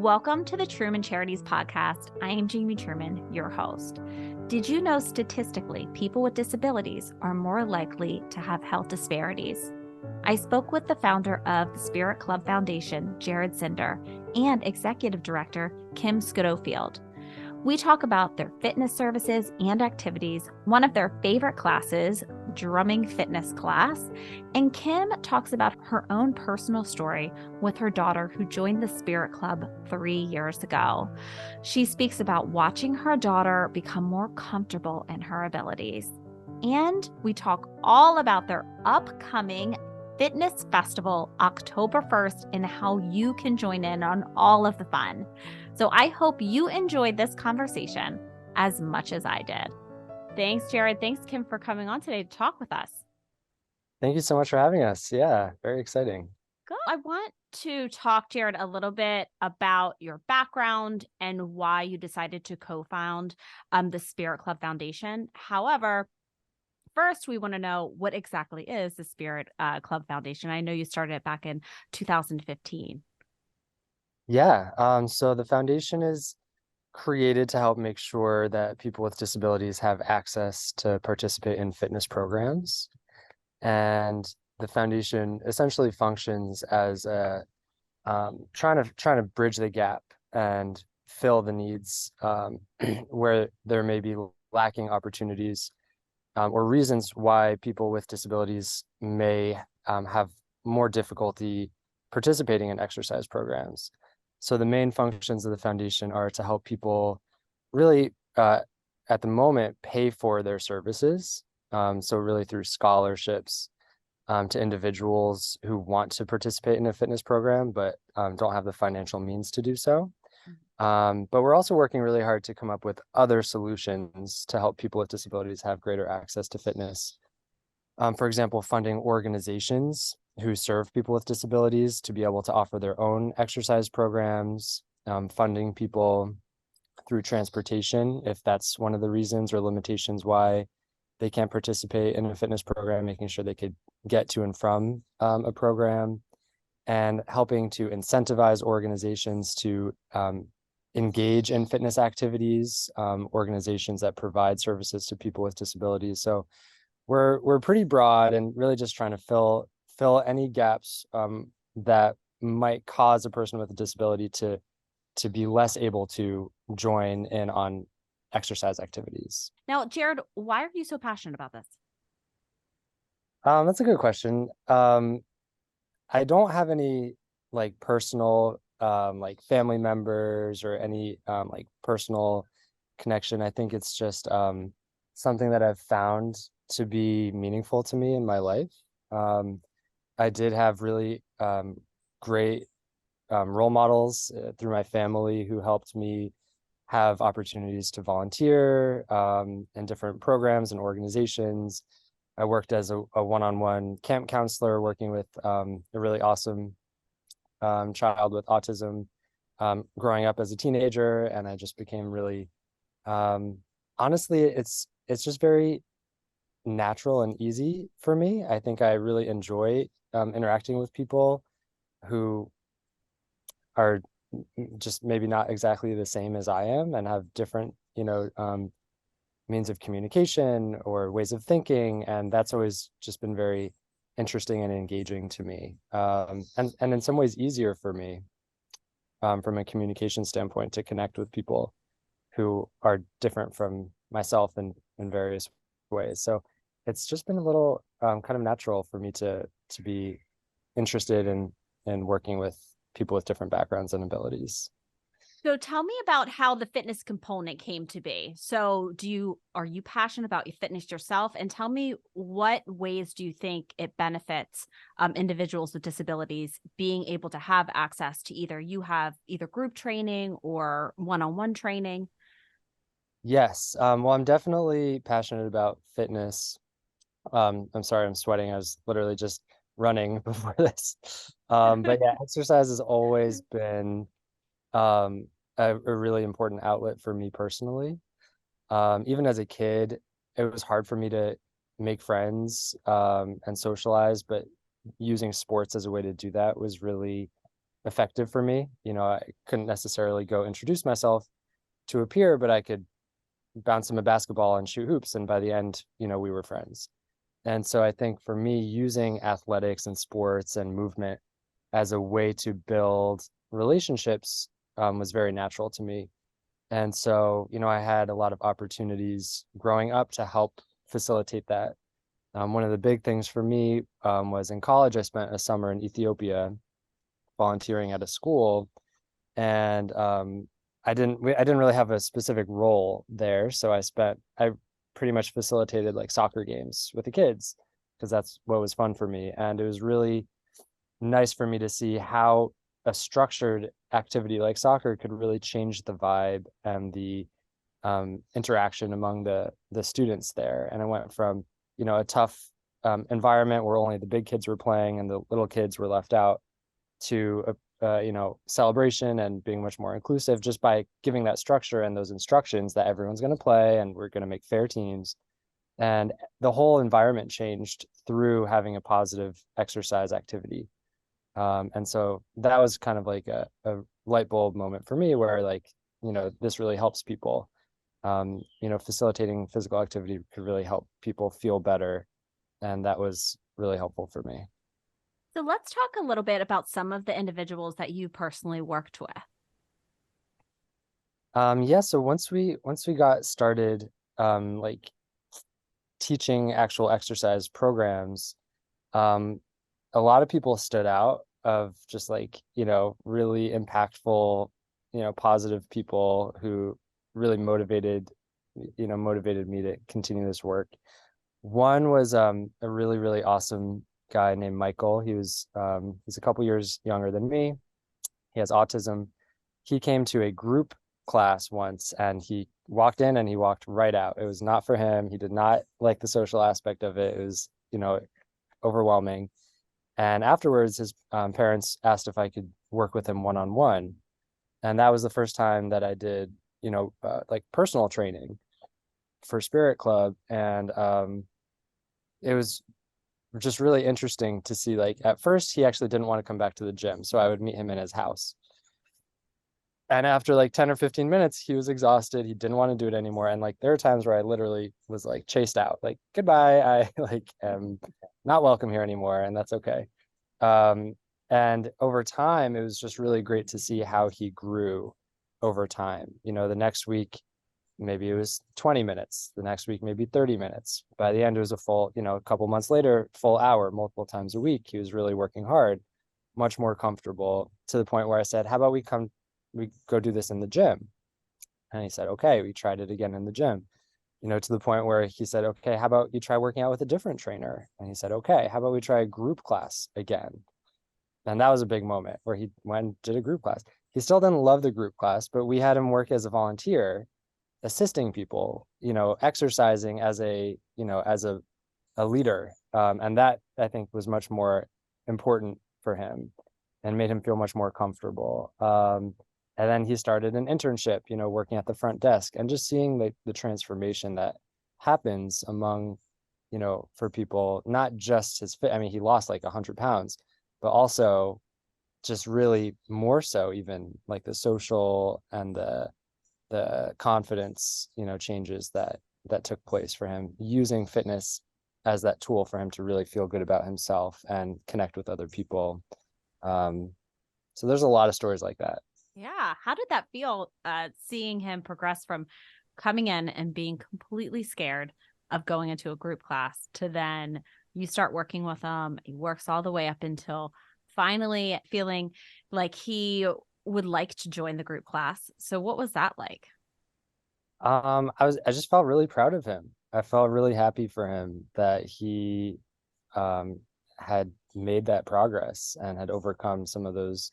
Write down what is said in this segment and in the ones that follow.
Welcome to the Truman Charities podcast. I am Jamie Truman, your host. Did you know statistically, people with disabilities are more likely to have health disparities? I spoke with the founder of the Spirit Club Foundation, Jared Ciner, and executive director, Kim Schofield. We talk about their fitness services and activities, one of their favorite classes, drumming fitness class, and Kim talks about her own personal story with her daughter who joined the Spirit Club 3 years ago. She speaks about watching her daughter become more comfortable in her abilities. And we talk all about their upcoming fitness festival, October 1st, and how you can join in on all of the fun. So I hope you enjoyed this conversation as much as I did. Thanks, Jared. Thanks, Kim, for coming on today to talk with us. Thank you so much for having us. Yeah, very exciting. Good. I want to talk, Jared, a little bit about your background and why you decided to co-found the Spirit Club Foundation. However, first, we want to know what exactly is the Spirit Club Foundation. I know you started it back in 2015. Yeah, so the foundation is created to help make sure that people with disabilities have access to participate in fitness programs. And the foundation essentially functions as a trying to bridge the gap and fill the needs where there may be lacking opportunities or reasons why people with disabilities may have more difficulty participating in exercise programs. So the main functions of the foundation are to help people really, at the moment, pay for their services. So really through scholarships to individuals who want to participate in a fitness program, but don't have the financial means to do so. But we're also working really hard to come up with other solutions to help people with disabilities have greater access to fitness. For example, funding organizations who serve people with disabilities to be able to offer their own exercise programs, funding people through transportation, if that's one of the reasons or limitations why they can't participate in a fitness program, making sure they could get to and from a program, and helping to incentivize organizations to engage in fitness activities, organizations that provide services to people with disabilities. So we're pretty broad and really just trying to fill any gaps that might cause a person with a disability to be less able to join in on exercise activities. Now, Jared, why are you so passionate about this? That's a good question. I don't have any like personal like family members or any like personal connection. I think it's just something that I've found to be meaningful to me in my life. I did have really great role models through my family who helped me have opportunities to volunteer in different programs and organizations. I worked as a one-on-one camp counselor, working with a really awesome child with autism growing up as a teenager, and I just became really honestly, it's just very natural and easy for me. I think I really enjoy interacting with people who are just maybe not exactly the same as I am and have different, means of communication or ways of thinking. And that's always just been very interesting and engaging to me. And in some ways easier for me from a communication standpoint to connect with people who are different from myself in various ways. So it's just been a little kind of natural for me to be interested in working with people with different backgrounds and abilities. So tell me about how the fitness component came to be. So are you passionate about your fitness yourself? And tell me, what ways do you think it benefits individuals with disabilities being able to have access to either group training or one-on-one training? Yes. Well, I'm definitely passionate about fitness. I'm sorry, I'm sweating. I was literally just running before this. But yeah, exercise has always been a really important outlet for me personally. Even as a kid, it was hard for me to make friends and socialize, but using sports as a way to do that was really effective for me. I couldn't necessarily go introduce myself to a peer, but I could bounce him a basketball and shoot hoops. And by the end, we were friends. And so I think for me, using athletics and sports and movement as a way to build relationships was very natural to me. And so, I had a lot of opportunities growing up to help facilitate that. One of the big things for me was in college, I spent a summer in Ethiopia volunteering at a school, and I didn't really have a specific role there, so I pretty much facilitated like soccer games with the kids because that's what was fun for me, and it was really nice for me to see how a structured activity like soccer could really change the vibe and the interaction among the students there. And I went from a tough environment where only the big kids were playing and the little kids were left out to celebration and being much more inclusive just by giving that structure and those instructions that everyone's going to play and we're going to make fair teams. And the whole environment changed through having a positive exercise activity. And so that was kind of like a light bulb moment for me where like, this really helps people. Facilitating physical activity could really help people feel better. And that was really helpful for me. So let's talk a little bit about some of the individuals that you personally worked with. Yeah, so once we got started, like teaching actual exercise programs, um, a lot of people stood out of just like, really impactful, positive people who really motivated me to continue this work. One was a really, really awesome guy named Michael. He's a couple years younger than me. He has autism. He came to a group class once and he walked in and he walked right out. It was not for him. He did not like the social aspect of it. It was, overwhelming. And afterwards, his parents asked if I could work with him one-on-one. And that was the first time that I did, like personal training for Spirit Club. And it was just really interesting to see, like, at first, he actually didn't want to come back to the gym. So I would meet him in his house. And after like 10 or 15 minutes, he was exhausted. He didn't want to do it anymore. And like, there are times where I literally was like chased out, like, goodbye. I like am not welcome here anymore. And that's okay. Um, and over time, it was just really great to see how he grew over time. The next week, maybe it was 20 minutes. The next week, maybe 30 minutes. By the end, it was a full, a couple months later, full hour, multiple times a week. He was really working hard, much more comfortable to the point where I said, how about we go do this in the gym? And he said, okay. We tried it again in the gym, to the point where he said, okay, how about you try working out with a different trainer? And he said, okay, how about we try a group class again? And that was a big moment where he went and did a group class. He still didn't love the group class, but we had him work as a volunteer, assisting people, exercising as a leader. And that I think was much more important for him and made him feel much more comfortable. And then he started an internship, working at the front desk and just seeing the transformation that happens among, for people, not just his fit. I mean, he lost like 100 pounds, but also just really more so even like the social and the confidence, changes that took place for him using fitness as that tool for him to really feel good about himself and connect with other people. So there's a lot of stories like that. Yeah. How did that feel, seeing him progress from coming in and being completely scared of going into a group class to then you start working with him? He works all the way up until finally feeling like he would like to join the group class. So what was that like? I just felt really proud of him. I felt really happy for him that he um had made that progress and had overcome some of those,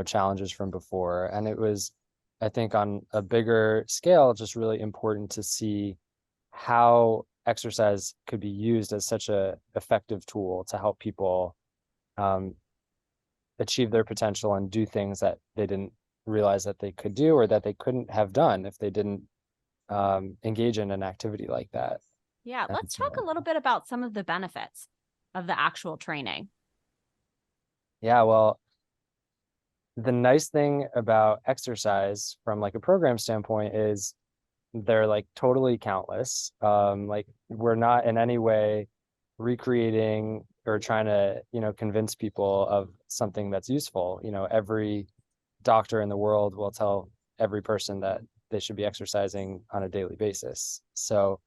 challenges from before. And it was, I think, on a bigger scale, just really important to see how exercise could be used as such a effective tool to help people um, achieve their potential and do things that they didn't realize that they could do or that they couldn't have done if they didn't engage in an activity like that. Yeah. And, Let's talk a little bit about some of the benefits of the actual training. yeah, well, the nice thing about exercise from like a program standpoint is they're like totally countless. Like we're not in any way recreating or trying to, convince people of something that's useful. Every doctor in the world will tell every person that they should be exercising on a daily basis. So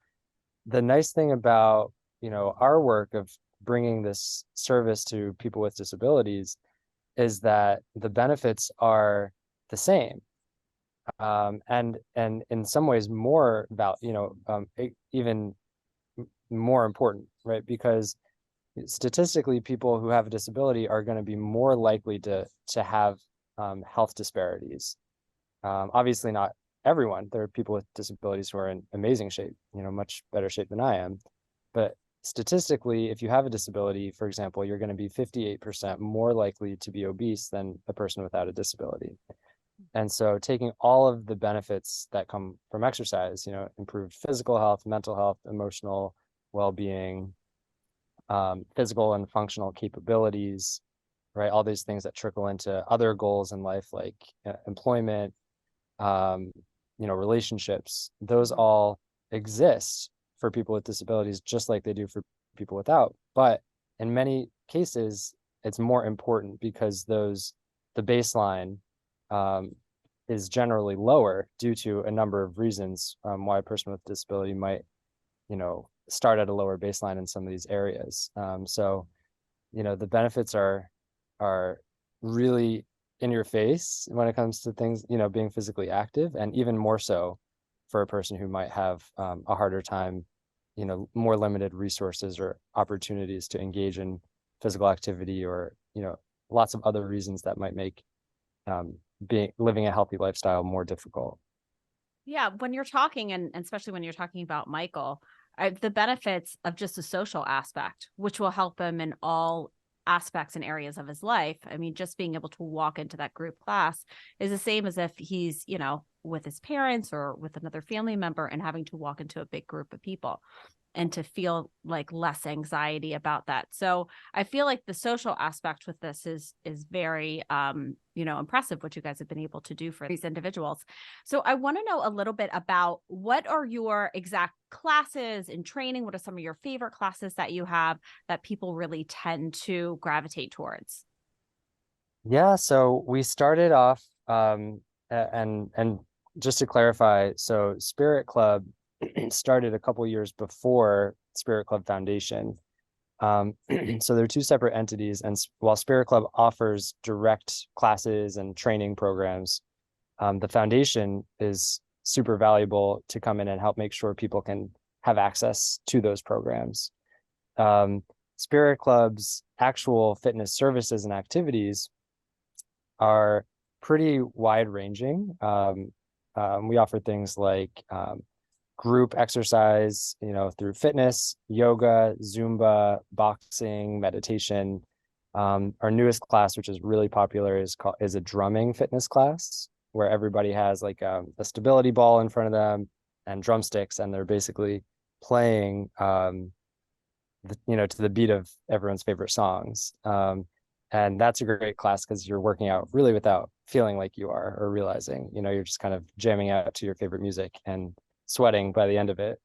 the nice thing about, our work of bringing this service to people with disabilities is that the benefits are the same, and in some ways more about even more important, right? Because statistically, people who have a disability are going to be more likely to have health disparities. Obviously, not everyone. There are people with disabilities who are in amazing shape, much better shape than I am. But statistically, if you have a disability, for example, you're going to be 58% more likely to be obese than a person without a disability. And so taking all of the benefits that come from exercise, improved physical health, mental health, emotional well-being, physical and functional capabilities, right? All these things that trickle into other goals in life, like employment, um, relationships, those all exist for people with disabilities, just like they do for people without. But in many cases, it's more important because the baseline is generally lower due to a number of reasons why a person with disability might, start at a lower baseline in some of these areas. So, the benefits are really in your face when it comes to things, being physically active, and even more so for a person who might have a harder time, more limited resources or opportunities to engage in physical activity, or, lots of other reasons that might make living a healthy lifestyle more difficult. Yeah, when you're talking, and especially when you're talking about Michael, the benefits of just the social aspect, which will help him in all aspects and areas of his life. I mean, just being able to walk into that group class is the same as if he's, with his parents or with another family member and having to walk into a big group of people, and to feel like less anxiety about that. So I feel like the social aspect with this is very impressive, what you guys have been able to do for these individuals. So I want to know a little bit about what are your exact classes and training. What are some of your favorite classes that you have that people really tend to gravitate towards? Yeah, so we started off, and just to clarify, so Spirit Club started a couple years before Spirit Club Foundation. So they're two separate entities, and while Spirit Club offers direct classes and training programs, the foundation is super valuable to come in and help make sure people can have access to those programs. Um, Spirit Club's actual fitness services and activities are pretty wide ranging. We offer things like group exercise, through fitness, yoga, Zumba, boxing, meditation. Our newest class, which is really popular, is a drumming fitness class where everybody has like a stability ball in front of them and drumsticks, and they're basically playing, to the beat of everyone's favorite songs. And that's a great class because you're working out really without feeling like you are, or realizing, you're just kind of jamming out to your favorite music and sweating by the end of it.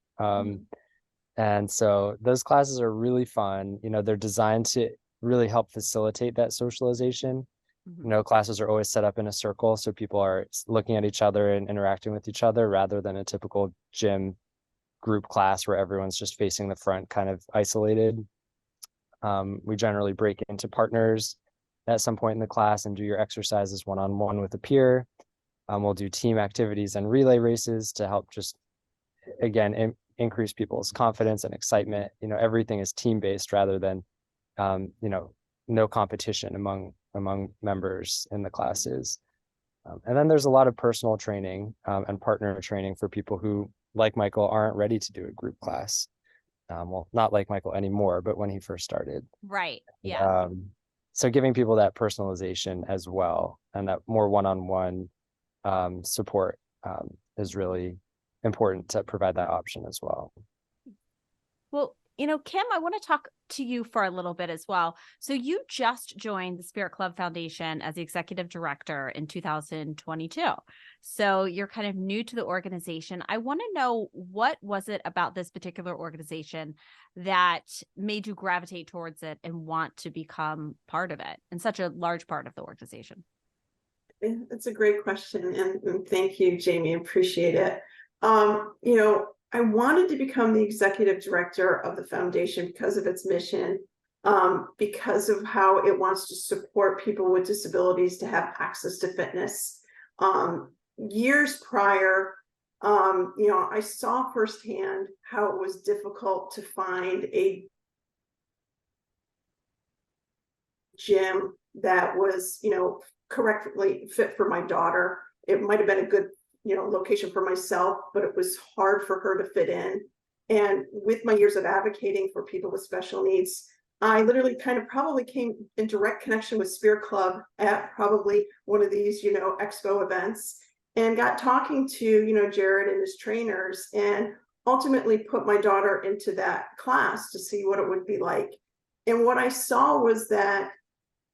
And so those classes are really fun. They're designed to really help facilitate that socialization. Classes are always set up in a circle, so people are looking at each other and interacting with each other rather than a typical gym group class where everyone's just facing the front, kind of isolated. We generally break into partners at some point in the class and do your exercises one-on-one with a peer. We'll do team activities and relay races to help just, again, increase people's confidence and excitement. Everything is team-based rather than, no competition among members in the classes. And then there's a lot of personal training and partner training for people who, like Michael, aren't ready to do a group class. Well, not like Michael anymore, but when he first started. Right. Yeah. So giving people that personalization as well, and that more one-on-one support is really important to provide that option as well. Well, Kim, I want to talk to you for a little bit as well. So you just joined the Spirit Club Foundation as the executive director in 2022. So you're kind of new to the organization. I want to know, what was it about this particular organization that made you gravitate towards it and want to become part of it, and such a large part of the organization? It's a great question, and thank you, Jamie. Appreciate it. I wanted to become the executive director of the foundation because of its mission, because of how it wants to support people with disabilities to have access to fitness. Years prior, I saw firsthand how it was difficult to find a gym that was, correctly fit for my daughter. It might have been a good, location for myself, but it was hard for her to fit in. And with my years of advocating for people with special needs, I literally kind of probably came in direct connection with Spirit Club at probably one of these, expo events, and got talking to, Jared and his trainers, and ultimately put my daughter into that class to see what it would be like. And what I saw was that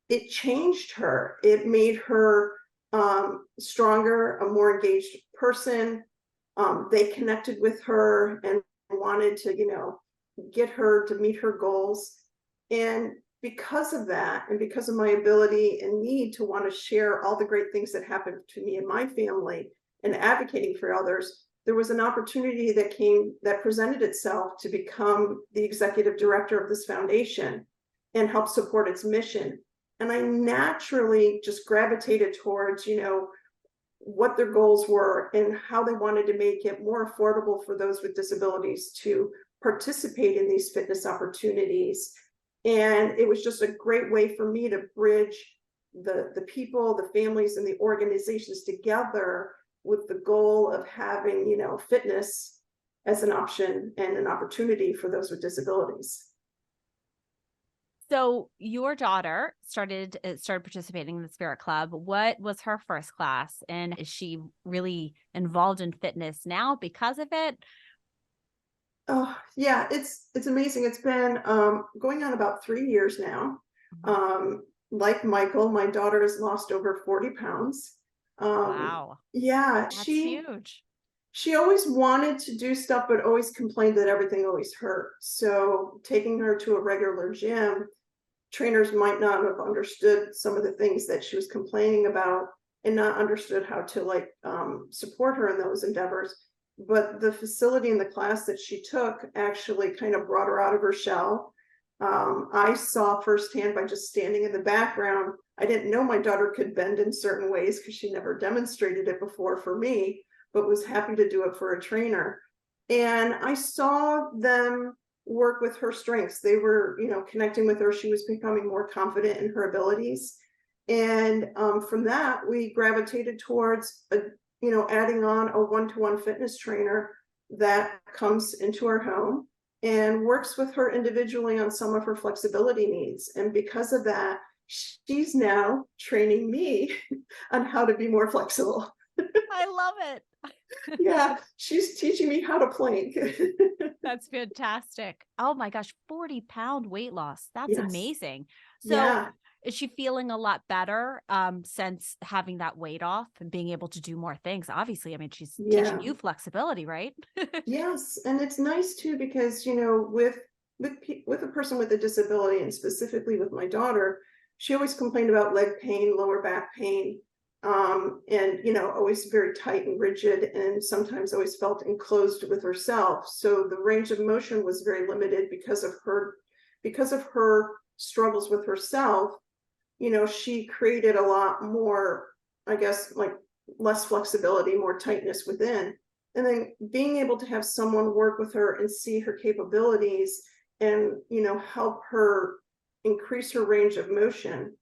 it changed her. It made her stronger, a more engaged person. They connected with her and wanted to, get her to meet her goals. And because of that, and because of my ability and need to want to share all the great things that happened to me and my family and advocating for others, there was an opportunity that presented itself to become the executive director of this foundation and help support its mission. And I naturally just gravitated towards, what their goals were and how they wanted to make it more affordable for those with disabilities to participate in these fitness opportunities. And it was just a great way for me to bridge the people, the families, and the organizations together with the goal of having, fitness as an option and an opportunity for those with disabilities. So your daughter started participating in the Spirit Club. What was her first class, and is she really involved in fitness now because of it? Oh yeah, it's amazing. It's been going on about 3 years now. Like Michael, my daughter has lost over 40 pounds. Wow, Yeah, that's huge. She always wanted to do stuff, but always complained that everything always hurt. So taking her to a regular gym, trainers might not have understood some of the things that she was complaining about and not understood how to support her in those endeavors. But the facility and the class that she took actually kind of brought her out of her shell. I saw firsthand by just standing in the background. I didn't know my daughter could bend in certain ways because she never demonstrated it before for me, but was happy to do it for a trainer. And I saw them work with her strengths. They were, connecting with her. She was becoming more confident in her abilities. And from that, we gravitated towards, adding on a one-to-one fitness trainer that comes into our home and works with her individually on some of her flexibility needs. And because of that, she's now training me on how to be more flexible. I love it. Yeah, she's teaching me how to plank. That's fantastic. Oh my gosh, 40-pound weight loss. That's Yes. amazing. So Yeah. is she feeling a lot better since having that weight off and being able to do more things? Obviously, I mean, she's teaching you flexibility, right? Yes, and it's nice too because with a person with a disability, and specifically with my daughter, she always complained about leg pain, lower back pain, and always very tight and rigid, and sometimes always felt enclosed with herself. So the range of motion was very limited because of her struggles with herself. She created a lot more, I guess, like less flexibility, more tightness within. And then being able to have someone work with her and see her capabilities and, help her increase her range of motion.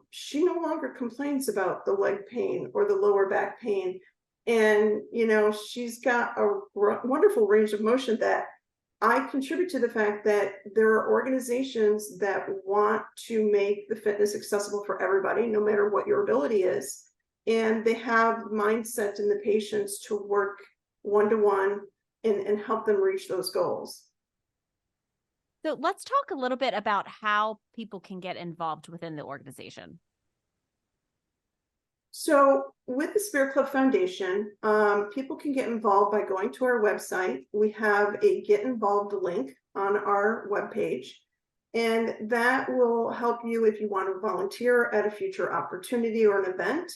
She no longer complains about the leg pain or the lower back pain. And, she's got a wonderful range of motion that I contribute to the fact that there are organizations that want to make the fitness accessible for everybody, no matter what your ability is. And they have mindset in the patients to work one-to-one and help them reach those goals. So let's talk a little bit about how people can get involved within the organization. So with the Spirit Club Foundation, people can get involved by going to our website. We have a Get Involved link on our webpage, and that will help you if you want to volunteer at a future opportunity or an event,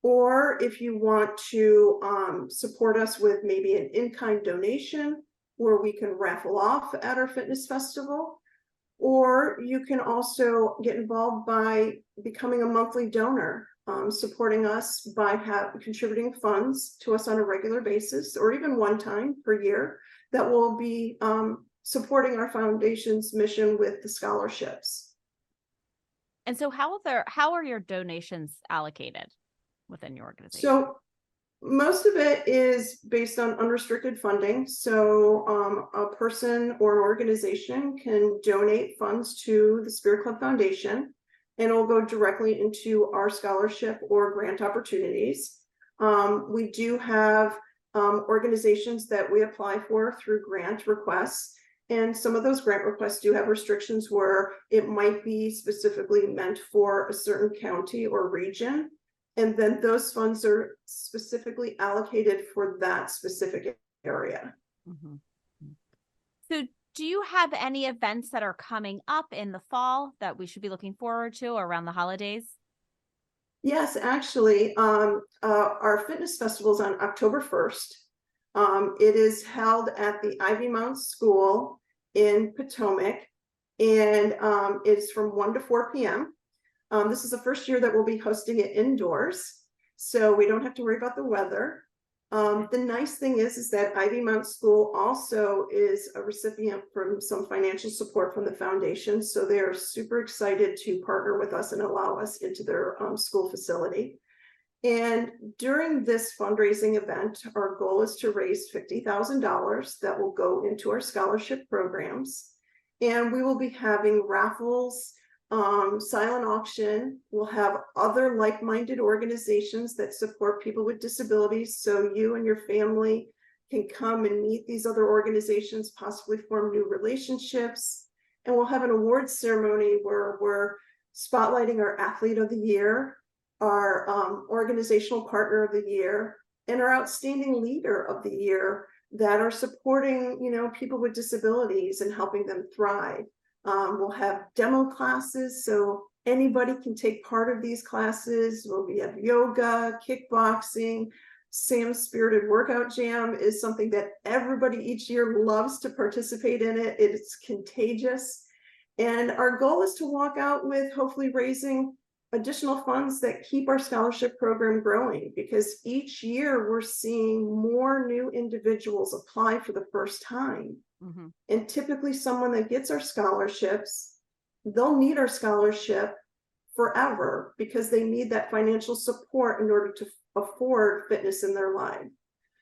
or if you want to support us with maybe an in-kind donation where we can raffle off at our fitness festival. Or you can also get involved by becoming a monthly donor, supporting us by contributing funds to us on a regular basis, or even one time per year, that will be supporting our foundation's mission with the scholarships. And so how are your donations allocated within your organization? So most of it is based on unrestricted funding. So a person or an organization can donate funds to the Spirit Club Foundation, and it'll go directly into our scholarship or grant opportunities. We do have organizations that we apply for through grant requests. And some of those grant requests do have restrictions where it might be specifically meant for a certain county or region. And then those funds are specifically allocated for that specific area. Mm-hmm. So do you have any events that are coming up in the fall that we should be looking forward to around the holidays? Yes, actually, our fitness festival is on October 1st. It is held at the Ivy Mount School in Potomac, and it's from 1 to 4 p.m. This is the first year that we'll be hosting it indoors, so we don't have to worry about the weather. The nice thing is that Ivy Mount School also is a recipient from some financial support from the foundation, so they're super excited to partner with us and allow us into their school facility. And during this fundraising event, our goal is to raise $50,000 that will go into our scholarship programs, and we will be having raffles, silent auction. We'll have other like-minded organizations that support people with disabilities, so you and your family can come and meet these other organizations, possibly form new relationships. And we'll have an awards ceremony where we're spotlighting our athlete of the year, our organizational partner of the year, and our outstanding leader of the year that are supporting, people with disabilities and helping them thrive. We'll have demo classes, so anybody can take part of these classes. We have yoga, kickboxing. Sam's Spirited Workout Jam is something that everybody each year loves to participate in it. It's contagious. And our goal is to walk out with hopefully raising additional funds that keep our scholarship program growing, because each year we're seeing more new individuals apply for the first time. Mm-hmm. And typically someone that gets our scholarships, they'll need our scholarship forever because they need that financial support in order to afford fitness in their life.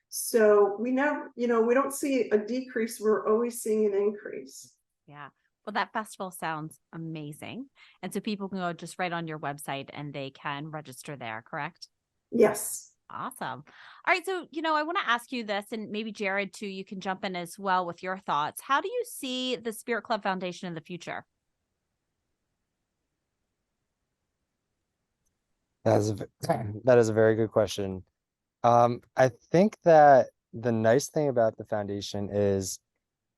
So we never, we don't see a decrease. We're always seeing an increase. Yeah. Well, that festival sounds amazing. And so people can go just right on your website and they can register there, correct? Yes. Awesome. All right. So, I want to ask you this, and maybe Jared too, you can jump in as well with your thoughts. How do you see the Spirit Club Foundation in the future? That is a very good question. I think that the nice thing about the foundation is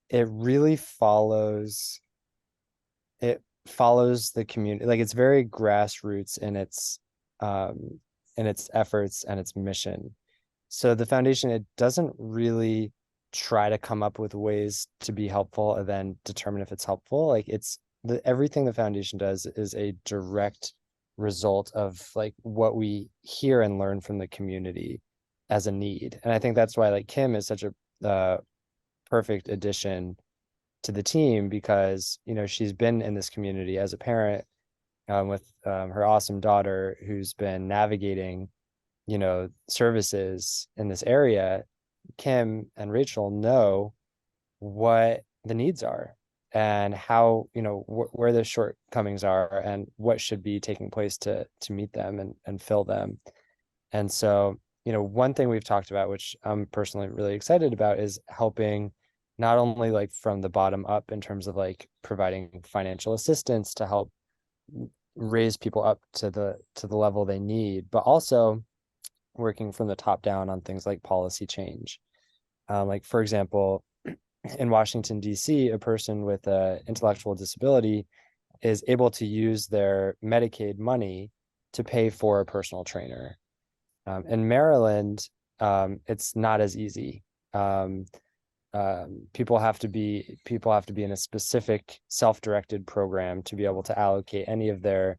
it really follows the community. Like, it's very grassroots in its efforts and its mission. So the foundation, it doesn't really try to come up with ways to be helpful and then determine if it's helpful. Like, everything the foundation does is a direct result of like what we hear and learn from the community as a need. And I think that's why like Kim is such a perfect addition to the team, because she's been in this community as a parent with her awesome daughter who's been navigating services in this area. Kim and Rachel know what the needs are and how where the shortcomings are and what should be taking place to meet them and fill them. And so one thing we've talked about, which I'm personally really excited about, is helping not only like from the bottom up in terms of like providing financial assistance to help raise people up to the level they need, but also working from the top down on things like policy change. Like, for example, in Washington, D.C., a person with an intellectual disability is able to use their Medicaid money to pay for a personal trainer. In Maryland, it's not as easy. People have to be in a specific self-directed program to be able to allocate any of their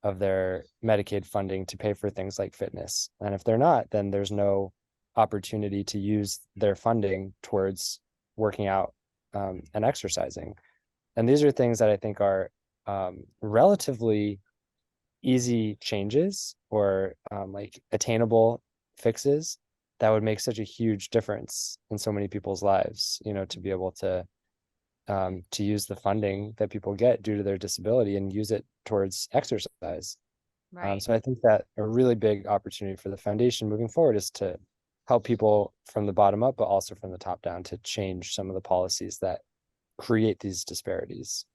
Medicaid funding to pay for things like fitness. And if they're not, then there's no opportunity to use their funding towards working out and exercising. And these are things that I think are relatively easy changes or like attainable fixes that would make such a huge difference in so many people's lives, to be able to use the funding that people get due to their disability and use it towards exercise. Right. So I think that a really big opportunity for the foundation moving forward is to help people from the bottom up, but also from the top down, to change some of the policies that create these disparities.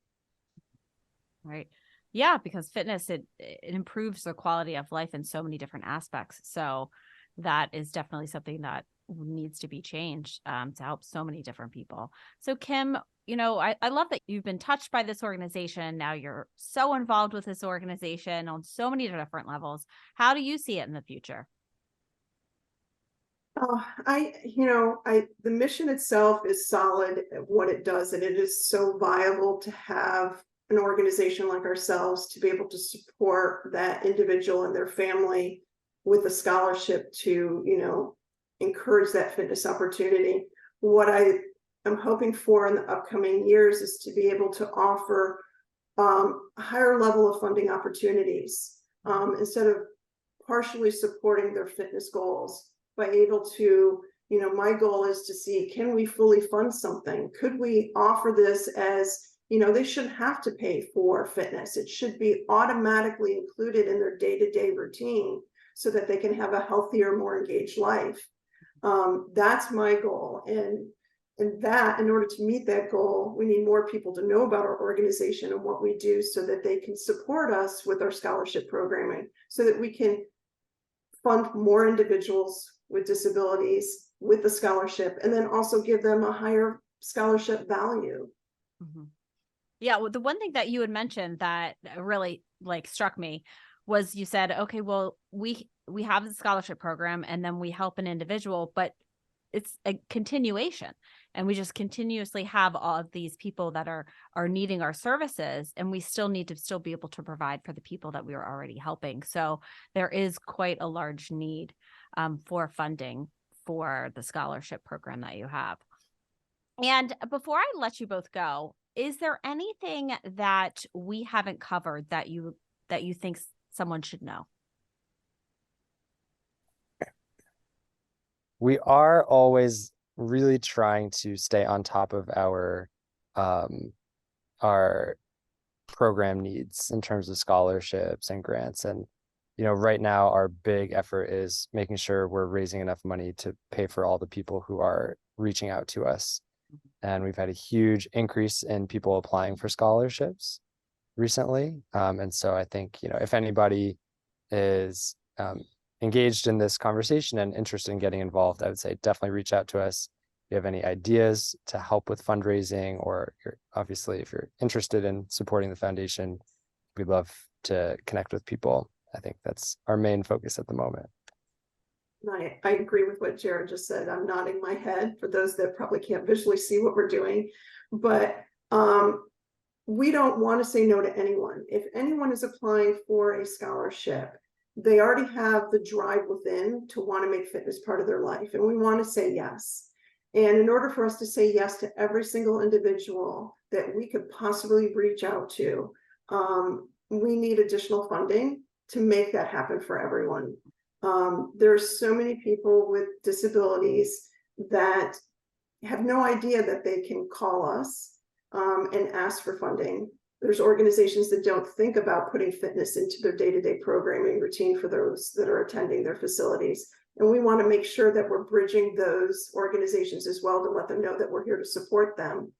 Right. Yeah, because fitness, it improves the quality of life in so many different aspects. So that is definitely something that needs to be changed to help so many different people. So Kim, I love that you've been touched by this organization. Now you're so involved with this organization on so many different levels. How do you see it in the future? The mission itself is solid at what it does, and it is so viable to have an organization like ourselves to be able to support that individual and their family with a scholarship to, encourage that fitness opportunity. What I am hoping for in the upcoming years is to be able to offer a higher level of funding opportunities instead of partially supporting their fitness goals. By able to, my goal is to see, can we fully fund something? Could we offer this as, they shouldn't have to pay for fitness. It should be automatically included in their day-to-day routine so that they can have a healthier, more engaged life. That's my goal. And in order to meet that goal, we need more people to know about our organization and what we do so that they can support us with our scholarship programming so that we can fund more individuals with disabilities with the scholarship, and then also give them a higher scholarship value. Mm-hmm. Yeah, well, the one thing that you had mentioned that really struck me was you said, okay, well, we have the scholarship program and then we help an individual, but it's a continuation, and we just continuously have all of these people that are needing our services, and we still need to be able to provide for the people that we are already helping. So there is quite a large need for funding for the scholarship program that you have. And before I let you both go, is there anything that we haven't covered that you think someone should know? We are always really trying to stay on top of our program needs in terms of scholarships and grants. And right now our big effort is making sure we're raising enough money to pay for all the people who are reaching out to us. And we've had a huge increase in people applying for scholarships recently. And so I think, if anybody is engaged in this conversation and interested in getting involved, I would say definitely reach out to us. If you have any ideas to help with fundraising, or if you're interested in supporting the foundation, we'd love to connect with people. I think that's our main focus at the moment. I agree with what Jared just said. I'm nodding my head for those that probably can't visually see what we're doing, but we don't want to say no to anyone. If anyone is applying for a scholarship, they already have the drive within to want to make fitness part of their life, and we want to say yes. And in order for us to say yes to every single individual that we could possibly reach out to, we need additional funding to make that happen for everyone. There's so many people with disabilities that have no idea that they can call us and ask for funding. There's organizations that don't think about putting fitness into their day-to-day programming routine for those that are attending their facilities. And we want to make sure that we're bridging those organizations as well to let them know that we're here to support them.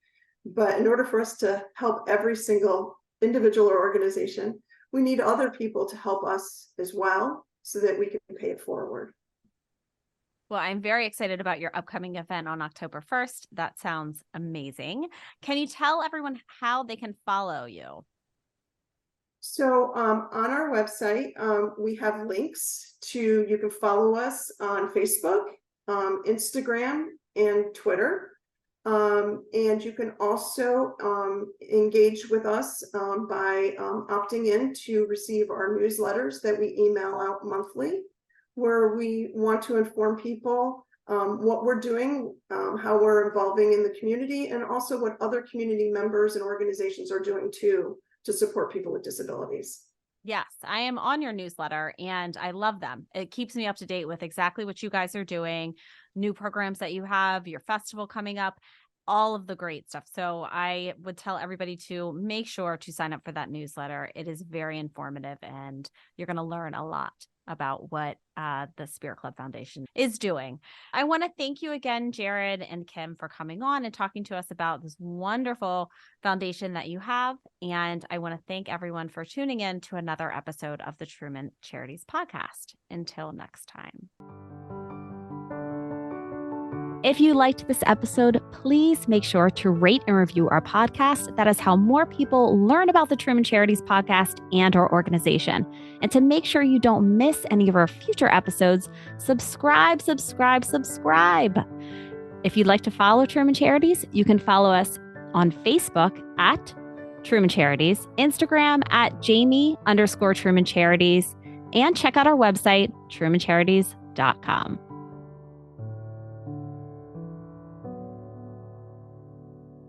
But in order for us to help every single individual or organization, we need other people to help us as well so that we can pay it forward. Well, I'm very excited about your upcoming event on October 1st. That sounds amazing. Can you tell everyone how they can follow you? So on our website, we have links to, you can follow us on Facebook, Instagram, and Twitter. And you can also engage with us by opting in to receive our newsletters that we email out monthly, where we want to inform people what we're doing, how we're involving in the community, and also what other community members and organizations are doing too to support people with disabilities. Yes, I am on your newsletter and I love them. It keeps me up to date with exactly what you guys are doing, new programs that you have, your festival coming up, all of the great stuff. So I would tell everybody to make sure to sign up for that newsletter. It is very informative and you're going to learn a lot about what the Spirit Club Foundation is doing. I want to thank you again, Jared and Kim, for coming on and talking to us about this wonderful foundation that you have. And I want to thank everyone for tuning in to another episode of the Truman Charities Podcast. Until next time. If you liked this episode, please make sure to rate and review our podcast. That is how more people learn about the Truman Charities Podcast and our organization. And to make sure you don't miss any of our future episodes, subscribe. If you'd like to follow Truman Charities, you can follow us on Facebook at Truman Charities, Instagram at Jamie_Truman Charities, and check out our website, trumancharities.com.